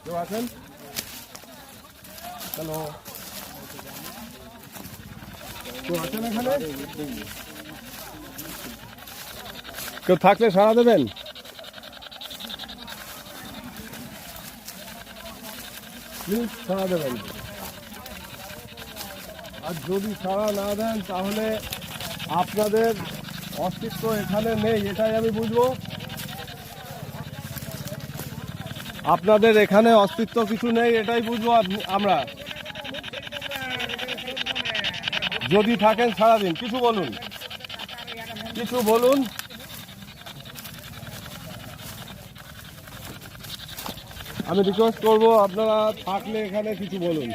কেউ আছেন? হ্যালো, কেউ আছেন এখানে? কেউ থাকলে সাড়া দেবেন। প্লিজ সাড়া দেবেন। আর যদি সাড়া না দেন তাহলে আপনাদের অস্তিত্ব এখানে নেই, এটাই আমি বুঝবো। আপনাদের এখানে অস্তিত্ব কিছু নেই, এটাই বুঝবো আমরা। যদি থাকেন সারাদিন কিছু বলুন, কিছু বলুন। আমি রিকোয়েস্ট করবো আপনারা থাকলে এখানে কিছু বলুন।